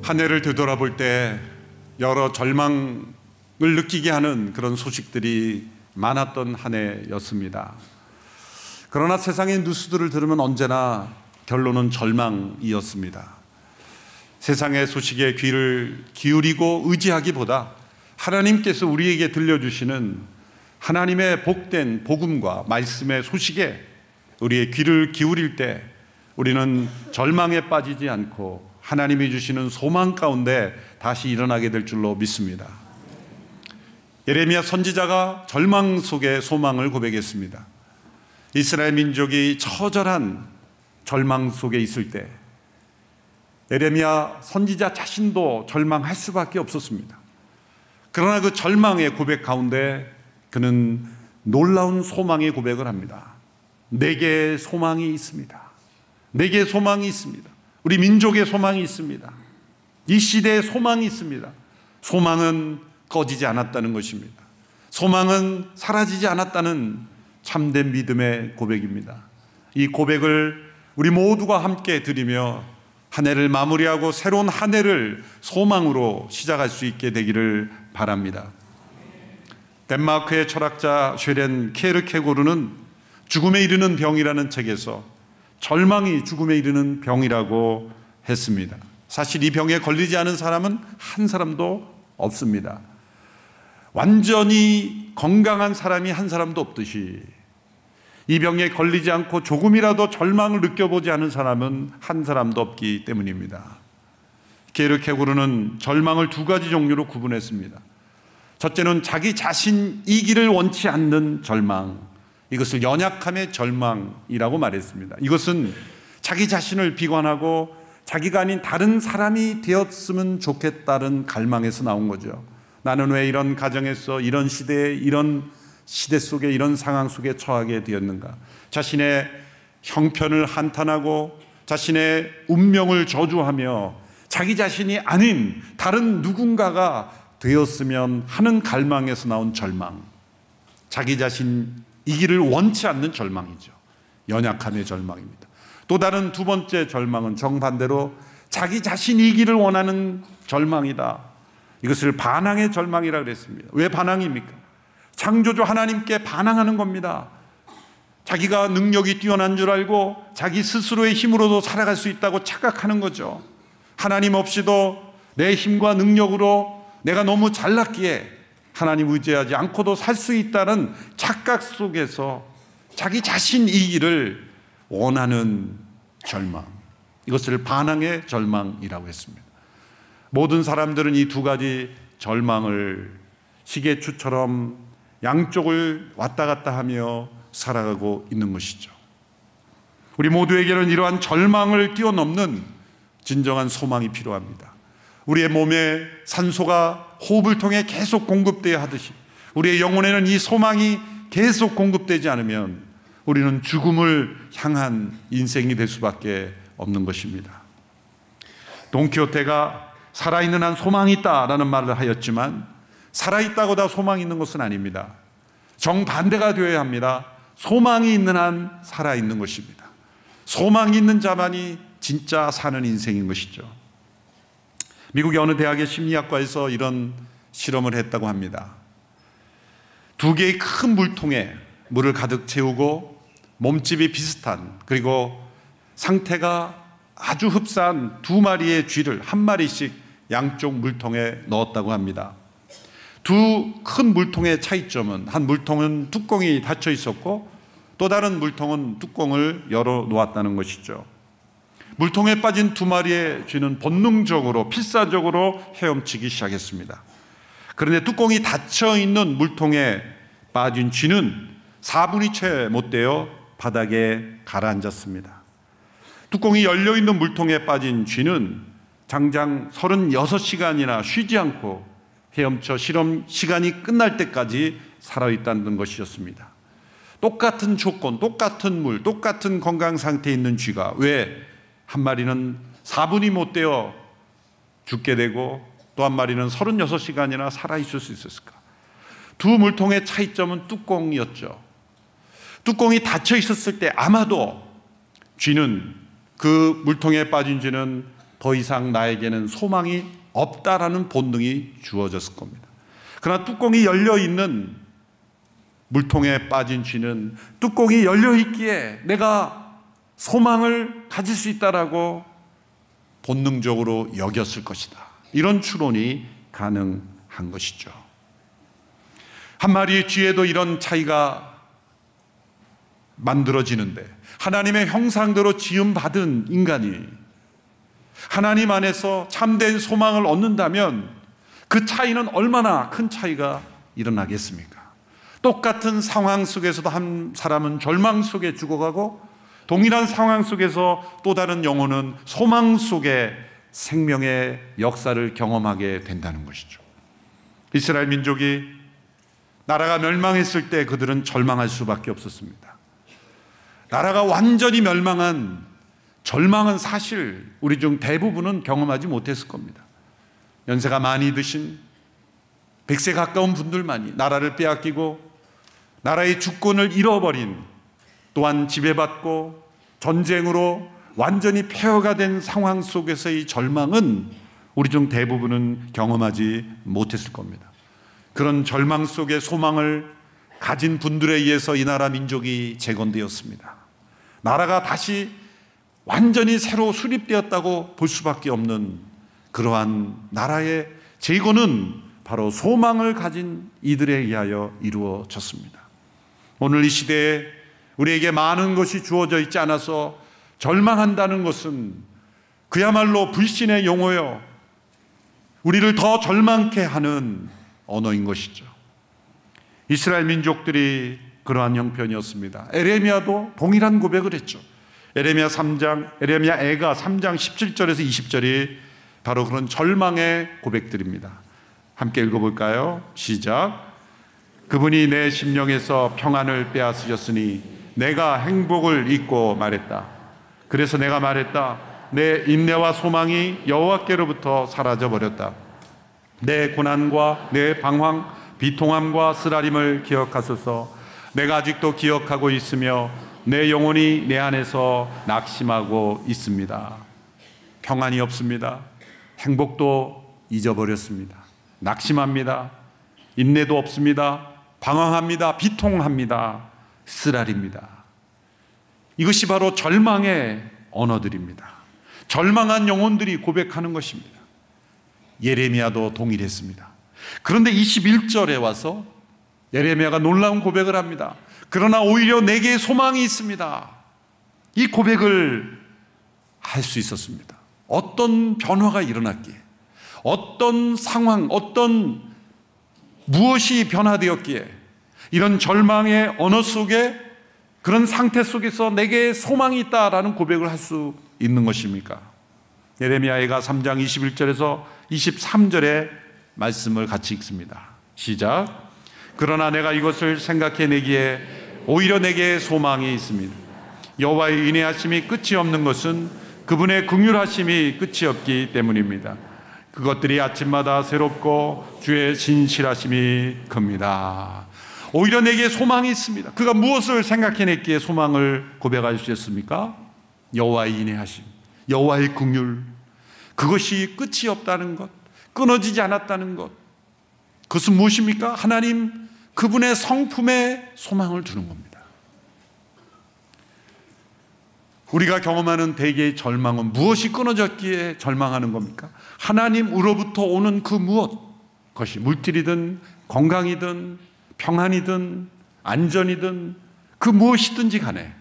한 해를 되돌아볼 때 여러 절망을 느끼게 하는 그런 소식들이 많았던 한 해였습니다. 그러나 세상의 뉴스들을 들으면 언제나 결론은 절망이었습니다. 세상의 소식에 귀를 기울이고 의지하기보다 하나님께서 우리에게 들려주시는 하나님의 복된 복음과 말씀의 소식에 우리의 귀를 기울일 때 우리는 절망에 빠지지 않고 하나님이 주시는 소망 가운데 다시 일어나게 될 줄로 믿습니다. 예레미야 선지자가 절망 속에 소망을 고백했습니다. 이스라엘 민족이 처절한 절망 속에 있을 때 예레미야 선지자 자신도 절망할 수밖에 없었습니다. 그러나 그 절망의 고백 가운데 그는 놀라운 소망의 고백을 합니다. 내게 소망이 있습니다. 내게 소망이 있습니다. 우리 민족의 소망이 있습니다. 이 시대에 소망이 있습니다. 소망은 꺼지지 않았다는 것입니다. 소망은 사라지지 않았다는 참된 믿음의 고백입니다. 이 고백을 우리 모두가 함께 드리며 한 해를 마무리하고 새로운 한 해를 소망으로 시작할 수 있게 되기를 바랍니다. 덴마크의 철학자 쉐렌 케르케고르는 죽음에 이르는 병이라는 책에서 절망이 죽음에 이르는 병이라고 했습니다. 사실 이 병에 걸리지 않은 사람은 한 사람도 없습니다. 완전히 건강한 사람이 한 사람도 없듯이 이 병에 걸리지 않고 조금이라도 절망을 느껴보지 않은 사람은 한 사람도 없기 때문입니다. 케르케고르는 절망을 두 가지 종류로 구분했습니다. 첫째는 자기 자신이기를 원치 않는 절망, 이것을 연약함의 절망이라고 말했습니다. 이것은 자기 자신을 비관하고 자기가 아닌 다른 사람이 되었으면 좋겠다는 갈망에서 나온 거죠. 나는 왜 이런 가정에서 이런 시대에 이런 시대 속에 이런 상황 속에 처하게 되었는가. 자신의 형편을 한탄하고 자신의 운명을 저주하며 자기 자신이 아닌 다른 누군가가 되었으면 하는 갈망에서 나온 절망, 자기 자신이기를 원치 않는 절망이죠. 연약함의 절망입니다. 또 다른 두 번째 절망은 정반대로 자기 자신이기를 원하는 절망이다. 이것을 반항의 절망이라고 그랬습니다. 왜 반항입니까? 창조주 하나님께 반항하는 겁니다. 자기가 능력이 뛰어난 줄 알고 자기 스스로의 힘으로도 살아갈 수 있다고 착각하는 거죠. 하나님 없이도 내 힘과 능력으로 내가 너무 잘났기에 하나님 의지하지 않고도 살 수 있다는 착각 속에서 자기 자신이기를 원하는 절망, 이것을 반항의 절망이라고 했습니다. 모든 사람들은 이 두 가지 절망을 시계추처럼 양쪽을 왔다 갔다 하며 살아가고 있는 것이죠. 우리 모두에게는 이러한 절망을 뛰어넘는 진정한 소망이 필요합니다. 우리의 몸에 산소가 호흡을 통해 계속 공급되어야 하듯이 우리의 영혼에는 이 소망이 계속 공급되지 않으면 우리는 죽음을 향한 인생이 될 수밖에 없는 것입니다. 돈키호테가 살아있는 한 소망이 있다라는 말을 하였지만 살아있다고 다 소망이 있는 것은 아닙니다. 정반대가 되어야 합니다. 소망이 있는 한 살아있는 것입니다. 소망이 있는 자만이 진짜 사는 인생인 것이죠. 미국의 어느 대학의 심리학과에서 이런 실험을 했다고 합니다. 두 개의 큰 물통에 물을 가득 채우고 몸집이 비슷한 그리고 상태가 아주 흡사한 두 마리의 쥐를 한 마리씩 양쪽 물통에 넣었다고 합니다. 두 큰 물통의 차이점은 한 물통은 뚜껑이 닫혀 있었고 또 다른 물통은 뚜껑을 열어 놓았다는 것이죠. 물통에 빠진 두 마리의 쥐는 본능적으로 필사적으로 헤엄치기 시작했습니다. 그런데 뚜껑이 닫혀 있는 물통에 빠진 쥐는 4분이 채 못 되어 바닥에 가라앉았습니다. 뚜껑이 열려 있는 물통에 빠진 쥐는 장장 36시간이나 쉬지 않고 헤엄쳐 실험 시간이 끝날 때까지 살아있다는 것이었습니다. 똑같은 조건, 똑같은 물, 똑같은 건강 상태에 있는 쥐가 왜 한 마리는 4분이 못 되어 죽게 되고 또 한 마리는 36시간이나 살아있을 수 있었을까? 두 물통의 차이점은 뚜껑이었죠. 뚜껑이 닫혀 있었을 때 아마도 쥐는, 그 물통에 빠진 쥐는 더 이상 나에게는 소망이 없다라는 본능이 주어졌을 겁니다. 그러나 뚜껑이 열려있는 물통에 빠진 쥐는 뚜껑이 열려있기에 내가 소망을 가질 수 있다라고 본능적으로 여겼을 것이다. 이런 추론이 가능한 것이죠. 한 마리의 쥐에도 이런 차이가 만들어지는데, 하나님의 형상대로 지음받은 인간이 하나님 안에서 참된 소망을 얻는다면 그 차이는 얼마나 큰 차이가 일어나겠습니까? 똑같은 상황 속에서도 한 사람은 절망 속에 죽어가고, 동일한 상황 속에서 또 다른 영혼은 소망 속에 생명의 역사를 경험하게 된다는 것이죠. 이스라엘 민족이 나라가 멸망했을 때 그들은 절망할 수밖에 없었습니다. 나라가 완전히 멸망한 절망은 사실 우리 중 대부분은 경험하지 못했을 겁니다. 연세가 많이 드신 100세 가까운 분들만이 나라를 빼앗기고 나라의 주권을 잃어버린, 또한 지배받고 전쟁으로 완전히 폐허가 된 상황 속에서의 절망은 우리 중 대부분은 경험하지 못했을 겁니다. 그런 절망 속에 소망을 가진 분들에 의해서 이 나라 민족이 재건되었습니다. 나라가 다시 완전히 새로 수립되었다고 볼 수밖에 없는 그러한 나라의 재건은 바로 소망을 가진 이들에 의하여 이루어졌습니다. 오늘 이 시대에 우리에게 많은 것이 주어져 있지 않아서 절망한다는 것은 그야말로 불신의 용어요, 우리를 더 절망케 하는 언어인 것이죠. 이스라엘 민족들이 그러한 형편이었습니다. 에레미야도 동일한 고백을 했죠. 에레미야 애가 3장 17절에서 20절이 바로 그런 절망의 고백들입니다. 함께 읽어볼까요? 시작. 그분이 내 심령에서 평안을 빼앗으셨으니 내가 행복을 잊고 말했다. 그래서 내가 말했다. 내 인내와 소망이 여호와께로부터 사라져버렸다. 내 고난과 내 방황, 비통함과 쓰라림을 기억하소서. 내가 아직도 기억하고 있으며 내 영혼이 내 안에서 낙심하고 있습니다. 평안이 없습니다. 행복도 잊어버렸습니다. 낙심합니다. 인내도 없습니다. 방황합니다. 비통합니다. 쓰라립니다. 이것이 바로 절망의 언어들입니다. 절망한 영혼들이 고백하는 것입니다. 예레미야도 동일했습니다. 그런데 21절에 와서 예레미야가 놀라운 고백을 합니다. 그러나 오히려 내게 소망이 있습니다. 이 고백을 할 수 있었습니다. 어떤 변화가 일어났기에, 어떤 상황, 어떤 무엇이 변화되었기에 이런 절망의 언어 속에, 그런 상태 속에서 내게 소망이 있다라는 고백을 할 수 있는 것입니까? 예레미야가 3장 21절에서 23절의 말씀을 같이 읽습니다. 시작. 그러나 내가 이것을 생각해내기에 오히려 내게 소망이 있습니다. 여호와의 인애하심이 끝이 없는 것은 그분의 긍휼하심이 끝이 없기 때문입니다. 그것들이 아침마다 새롭고 주의 진실하심이 큽니다. 오히려 내게 소망이 있습니다. 그가 무엇을 생각해냈기에 소망을 고백할 수 있었습니까? 여호와의 인애하심, 여호와의 긍휼, 그것이 끝이 없다는 것, 끊어지지 않았다는 것. 그것은 무엇입니까? 하나님 그분의 성품에 소망을 두는 겁니다. 우리가 경험하는 대개의 절망은 무엇이 끊어졌기에 절망하는 겁니까? 하나님으로부터 오는 그 무엇, 그것이 물질이든 건강이든 평안이든 안전이든 그 무엇이든지 간에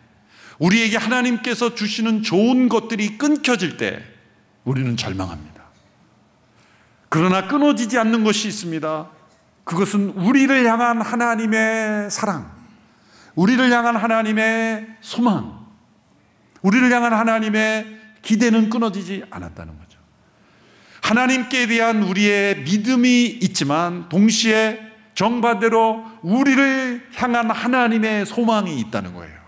우리에게 하나님께서 주시는 좋은 것들이 끊겨질 때 우리는 절망합니다. 그러나 끊어지지 않는 것이 있습니다. 그것은 우리를 향한 하나님의 사랑, 우리를 향한 하나님의 소망, 우리를 향한 하나님의 기대는 끊어지지 않았다는 거죠. 하나님께 대한 우리의 믿음이 있지만 동시에 정반대로 우리를 향한 하나님의 소망이 있다는 거예요.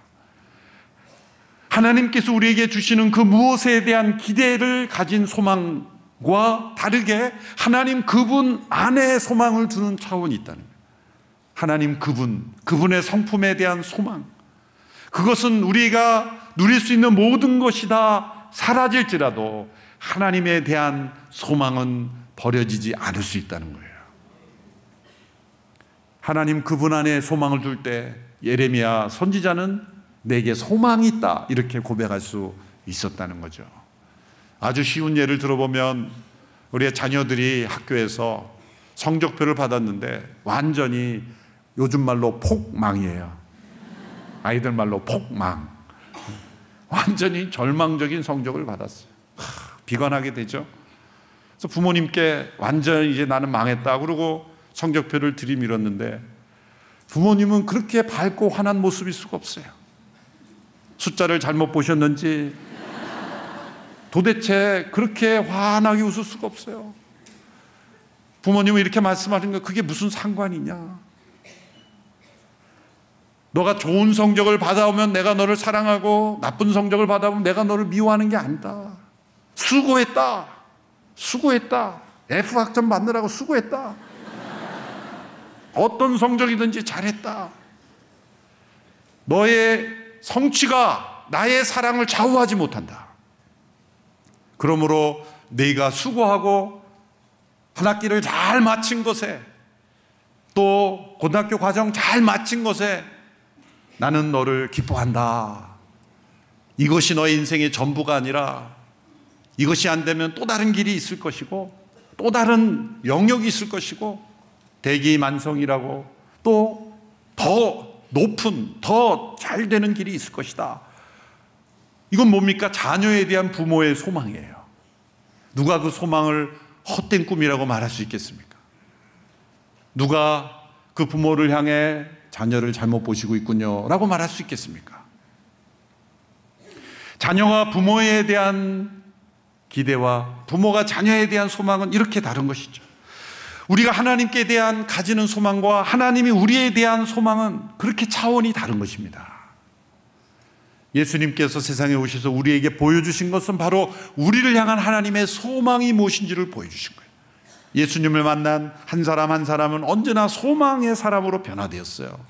하나님께서 우리에게 주시는 그 무엇에 대한 기대를 가진 소망과 다르게 하나님 그분 안에 소망을 두는 차원이 있다는 거예요. 하나님 그분의 성품에 대한 소망, 그것은 우리가 누릴 수 있는 모든 것이 다 사라질지라도 하나님에 대한 소망은 버려지지 않을 수 있다는 거예요. 하나님 그분 안에 소망을 둘 때 예레미야 선지자는 내게 소망이 있다 이렇게 고백할 수 있었다는 거죠. 아주 쉬운 예를 들어보면 우리의 자녀들이 학교에서 성적표를 받았는데 완전히 요즘 말로 폭망이에요. 아이들 말로 폭망. 완전히 절망적인 성적을 받았어요. 비관하게 되죠. 그래서 부모님께 완전히 이제 나는 망했다 그러고 성적표를 들이밀었는데 부모님은 그렇게 밝고 환한 모습일 수가 없어요. 숫자를 잘못 보셨는지 도대체 그렇게 환하게 웃을 수가 없어요. 부모님은 이렇게 말씀하는 거 그게 무슨 상관이냐. 너가 좋은 성적을 받아오면 내가 너를 사랑하고 나쁜 성적을 받아오면 내가 너를 미워하는 게 아니다. 수고했다. 수고했다. F학점 받느라고 수고했다. 어떤 성적이든지 잘했다. 너의 성취가 나의 사랑을 좌우하지 못한다. 그러므로 네가 수고하고 한 학기를 잘 마친 것에 또 고등학교 과정 잘 마친 것에 나는 너를 기뻐한다. 이것이 너의 인생의 전부가 아니라 이것이 안 되면 또 다른 길이 있을 것이고 또 다른 영역이 있을 것이고 대기만성이라고 또 더 높은 더 잘 되는 길이 있을 것이다. 이건 뭡니까? 자녀에 대한 부모의 소망이에요. 누가 그 소망을 헛된 꿈이라고 말할 수 있겠습니까? 누가 그 부모를 향해 자녀를 잘못 보시고 있군요 라고 말할 수 있겠습니까? 자녀가 부모에 대한 기대와 부모가 자녀에 대한 소망은 이렇게 다른 것이죠. 우리가 하나님께 대한 가지는 소망과 하나님이 우리에 대한 소망은 그렇게 차원이 다른 것입니다. 예수님께서 세상에 오셔서 우리에게 보여주신 것은 바로 우리를 향한 하나님의 소망이 무엇인지를 보여주신 거예요. 예수님을 만난 한 사람 한 사람은 언제나 소망의 사람으로 변화되었어요.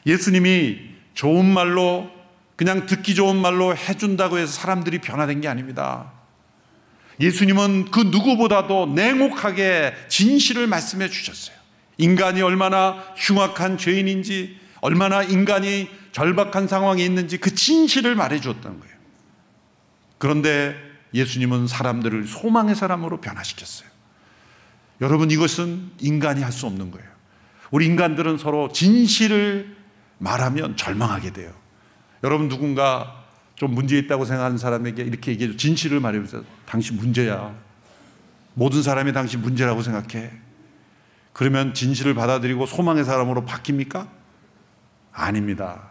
예수님이 좋은 말로 그냥 듣기 좋은 말로 해준다고 해서 사람들이 변화된 게 아닙니다. 예수님은 그 누구보다도 냉혹하게 진실을 말씀해 주셨어요. 인간이 얼마나 흉악한 죄인인지 얼마나 인간이 절박한 상황에 있는지 그 진실을 말해 주었다는 거예요. 그런데 예수님은 사람들을 소망의 사람으로 변화시켰어요. 여러분 이것은 인간이 할 수 없는 거예요. 우리 인간들은 서로 진실을 말하면 절망하게 돼요. 여러분 누군가 좀 문제 있다고 생각하는 사람에게 이렇게 얘기해줘. 진실을 말해보세요. 당신 문제야. 모든 사람이 당신 문제라고 생각해. 그러면 진실을 받아들이고 소망의 사람으로 바뀝니까? 아닙니다.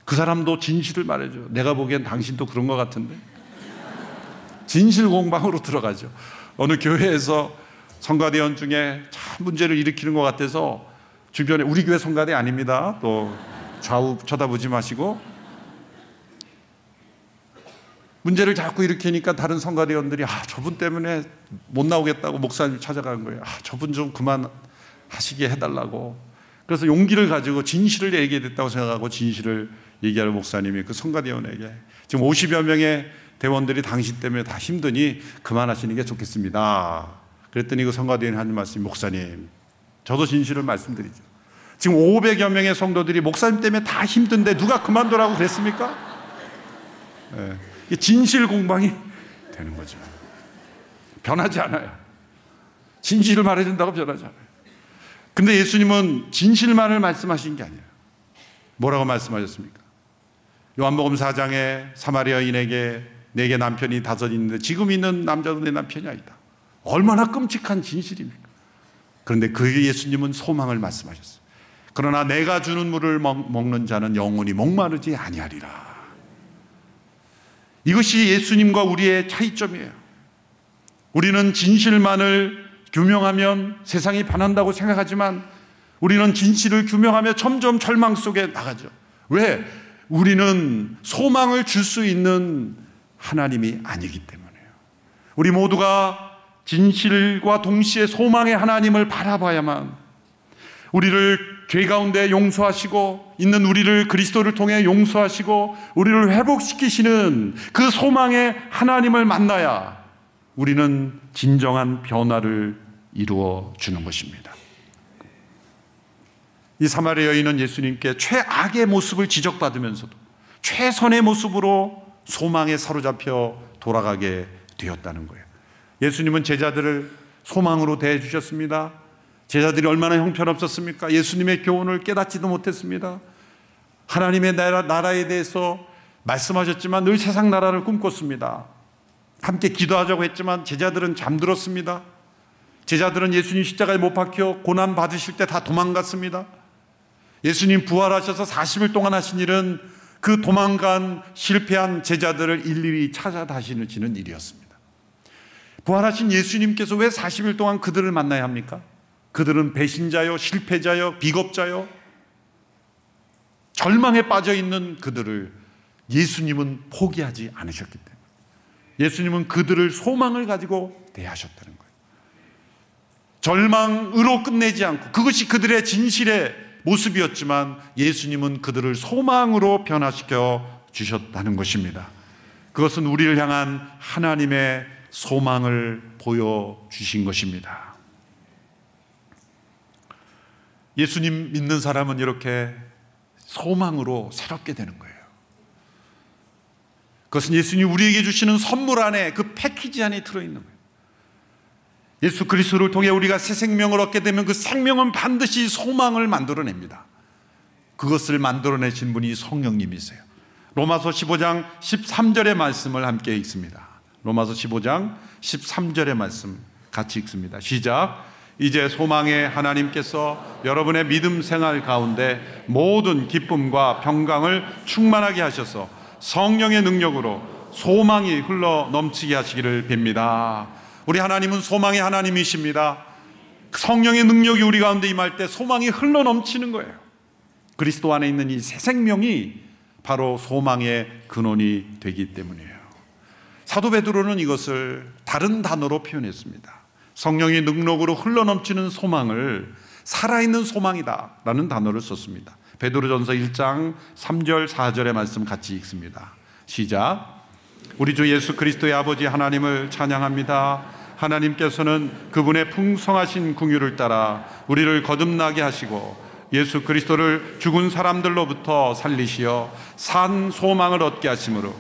그 사람도 진실을 말해줘. 내가 보기엔 당신도 그런 것 같은데. 진실 공방으로 들어가죠. 어느 교회에서 성가대원 중에 참 문제를 일으키는 것 같아서 주변에 우리 교회 성가대 아닙니다. 또 좌우 쳐다보지 마시고 문제를 자꾸 일으키니까 다른 성가대원들이 저분 때문에 못 나오겠다고 목사님 찾아가는 거예요. 저분 좀 그만하시게 해달라고. 그래서 용기를 가지고 진실을 얘기했다고 생각하고 진실을 얘기하는 목사님이 그 성가대원에게 지금 50여 명의 대원들이 당신 때문에 다 힘드니 그만하시는 게 좋겠습니다. 그랬더니 그 성가대원이 하는 말씀이 목사님 저도 진실을 말씀드리죠. 지금 500여 명의 성도들이 목사님 때문에 다 힘든데 누가 그만두라고 그랬습니까? 네. 진실 공방이 되는 거죠. 변하지 않아요. 진실을 말해준다고 변하지 않아요. 근데 예수님은 진실만을 말씀하신 게 아니에요. 뭐라고 말씀하셨습니까? 요한복음 4장에 사마리아인에게 내게 남편이 5 있는데 지금 있는 남자도 내 남편이 아니다. 얼마나 끔찍한 진실입니까? 그런데 그 예수님은 소망을 말씀하셨어요. 그러나 내가 주는 물을 먹는 자는 영원히 목마르지 아니하리라. 이것이 예수님과 우리의 차이점이에요. 우리는 진실만을 규명하면 세상이 변한다고 생각하지만 우리는 진실을 규명하며 점점 절망 속에 나가죠. 왜? 우리는 소망을 줄 수 있는 하나님이 아니기 때문에요. 우리 모두가 진실과 동시에 소망의 하나님을 바라봐야만 우리를 죄 가운데 용서하시고 있는 우리를 그리스도를 통해 용서하시고 우리를 회복시키시는 그 소망의 하나님을 만나야 우리는 진정한 변화를 이루어 주는 것입니다. 이 사마리아 여인은 예수님께 최악의 모습을 지적받으면서도 최선의 모습으로 소망에 사로잡혀 돌아가게 되었다는 거예요. 예수님은 제자들을 소망으로 대해 주셨습니다. 제자들이 얼마나 형편없었습니까? 예수님의 교훈을 깨닫지도 못했습니다. 하나님의 나라에 대해서 말씀하셨지만 늘 세상 나라를 꿈꿨습니다. 함께 기도하자고 했지만 제자들은 잠들었습니다. 제자들은 예수님 십자가에 못 박혀 고난 받으실 때 다 도망갔습니다. 예수님 부활하셔서 40일 동안 하신 일은 그 도망간 실패한 제자들을 일일이 찾아다니시는 일이었습니다. 부활하신 예수님께서 왜 40일 동안 그들을 만나야 합니까? 그들은 배신자요, 실패자요, 비겁자요, 절망에 빠져있는 그들을 예수님은 포기하지 않으셨기 때문에 예수님은 그들을 소망을 가지고 대하셨다는 거예요. 절망으로 끝내지 않고 그것이 그들의 진실의 모습이었지만 예수님은 그들을 소망으로 변화시켜 주셨다는 것입니다. 그것은 우리를 향한 하나님의 소망을 보여주신 것입니다. 예수님 믿는 사람은 이렇게 소망으로 새롭게 되는 거예요. 그것은 예수님이 우리에게 주시는 선물 안에 그 패키지 안에 들어있는 거예요. 예수 그리스도를 통해 우리가 새 생명을 얻게 되면 그 생명은 반드시 소망을 만들어냅니다. 그것을 만들어내신 분이 성령님이세요. 로마서 15장 13절의 말씀을 함께 읽습니다. 로마서 15장 13절의 말씀 같이 읽습니다. 시작. 이제 소망의 하나님께서 여러분의 믿음 생활 가운데 모든 기쁨과 평강을 충만하게 하셔서 성령의 능력으로 소망이 흘러 넘치게 하시기를 빕니다. 우리 하나님은 소망의 하나님이십니다. 성령의 능력이 우리 가운데 임할 때 소망이 흘러 넘치는 거예요. 그리스도 안에 있는 이 새 생명이 바로 소망의 근원이 되기 때문이에요. 사도 베드로는 이것을 다른 단어로 표현했습니다. 성령의 능력으로 흘러넘치는 소망을 살아있는 소망이다라는 단어를 썼습니다. 베드로전서 1장 3절 4절의 말씀 같이 읽습니다. 시작. 우리 주 예수 그리스도의 아버지 하나님을 찬양합니다. 하나님께서는 그분의 풍성하신 긍휼을 따라 우리를 거듭나게 하시고 예수 그리스도를 죽은 사람들로부터 살리시어 산 소망을 얻게 하심으로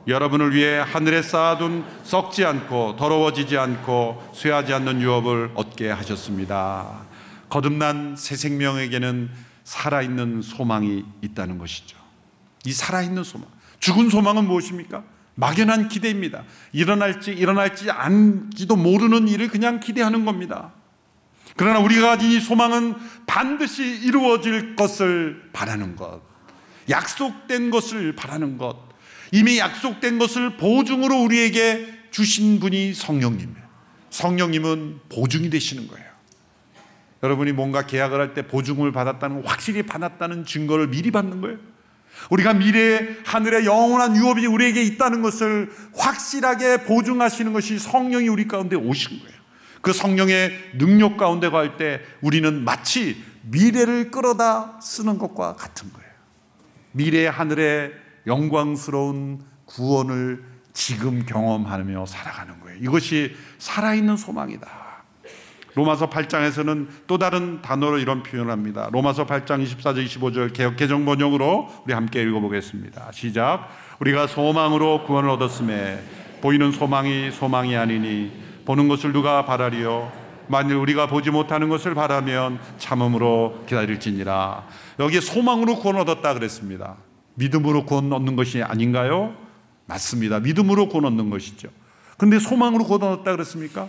여러분을 위해 하늘에 쌓아둔 썩지 않고 더러워지지 않고 쇠하지 않는 유업을 얻게 하셨습니다. 거듭난 새 생명에게는 살아있는 소망이 있다는 것이죠. 이 살아있는 소망, 죽은 소망은 무엇입니까? 막연한 기대입니다. 일어날지 않지도 모르는 일을 그냥 기대하는 겁니다. 그러나 우리가 가진 이 소망은 반드시 이루어질 것을 바라는 것, 약속된 것을 바라는 것, 이미 약속된 것을 보증으로 우리에게 주신 분이 성령님이에요. 성령님은 보증이 되시는 거예요. 여러분이 뭔가 계약을 할 때 보증을 받았다는, 확실히 받았다는 증거를 미리 받는 거예요. 우리가 미래에 하늘의 영원한 유업이 우리에게 있다는 것을 확실하게 보증하시는 것이 성령이 우리 가운데 오신 거예요. 그 성령의 능력 가운데 갈 때 우리는 마치 미래를 끌어다 쓰는 것과 같은 거예요. 미래의 하늘의 영광스러운 구원을 지금 경험하며 살아가는 거예요. 이것이 살아있는 소망이다. 로마서 8장에서는 또 다른 단어로 이런 표현을 합니다. 로마서 8장 24절 25절 개정 번역으로 우리 함께 읽어보겠습니다. 시작. 우리가 소망으로 구원을 얻었음에 보이는 소망이 아니니 보는 것을 누가 바라리요? 만일 우리가 보지 못하는 것을 바라면 참음으로 기다릴지니라. 여기에 소망으로 구원 얻었다 그랬습니다. 믿음으로 구원 얻는 것이 아닌가요? 맞습니다. 믿음으로 구원 얻는 것이죠. 그런데 소망으로 구원 얻었다 그랬습니까?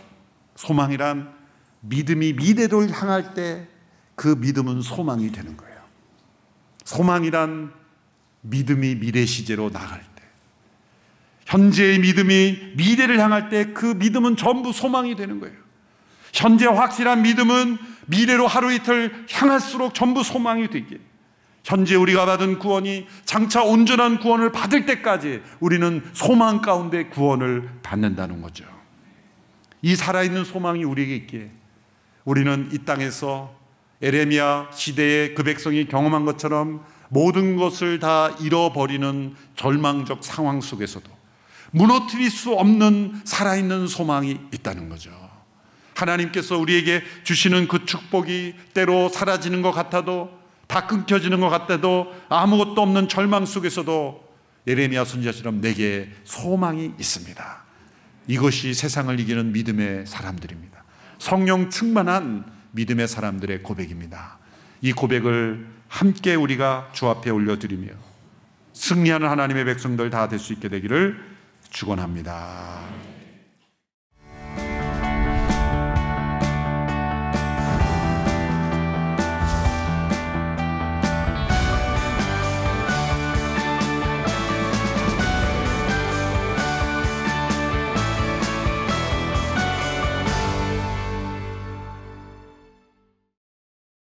소망이란 믿음이 미래를 향할 때 그 믿음은 소망이 되는 거예요. 소망이란 믿음이 미래 시제로 나갈 때, 현재의 믿음이 미래를 향할 때 그 믿음은 전부 소망이 되는 거예요. 현재 확실한 믿음은 미래로 하루 이틀 향할수록 전부 소망이 되기에, 현재 우리가 받은 구원이 장차 온전한 구원을 받을 때까지 우리는 소망 가운데 구원을 받는다는 거죠. 이 살아있는 소망이 우리에게 있기에 우리는 이 땅에서 에레미야 시대의 그 백성이 경험한 것처럼 모든 것을 다 잃어버리는 절망적 상황 속에서도 무너뜨릴 수 없는 살아있는 소망이 있다는 거죠. 하나님께서 우리에게 주시는 그 축복이 때로 사라지는 것 같아도, 다 끊겨지는 것 같아도, 아무것도 없는 절망 속에서도 예레미야 선지자처럼 내게 소망이 있습니다. 이것이 세상을 이기는 믿음의 사람들입니다. 성령 충만한 믿음의 사람들의 고백입니다. 이 고백을 함께 우리가 주 앞에 올려드리며 승리하는 하나님의 백성들 다 될 수 있게 되기를 축원합니다.